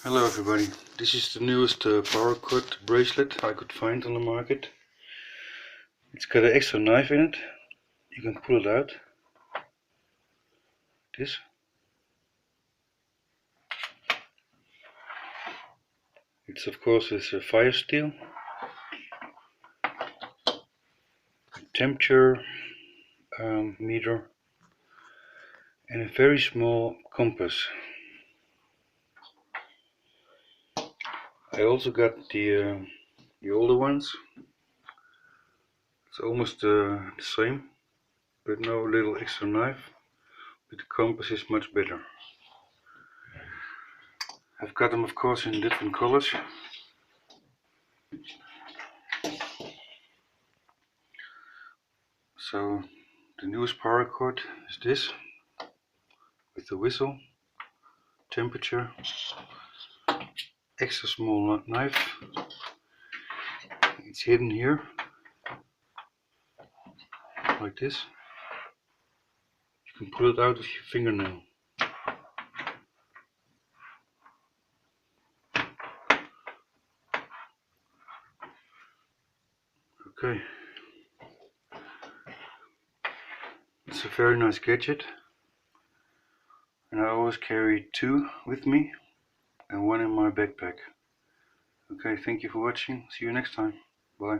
Hello everybody, this is the newest paracord bracelet I could find on the market. It's got an extra knife in it, you can pull it out. This. It's of course a fire steel. Temperature meter and a very small compass. I also got the older ones. It's almost the same, but no little extra knife. But the compass is much better. I've got them of course in different colors. So the newest paracord is this, with the whistle, temperature, extra small knife. It's hidden here, like this. You can pull it out with your fingernail. Okay. It's a very nice gadget. And I always carry two with me and one in my backpack. Okay, thank you for watching. See you next time. Bye.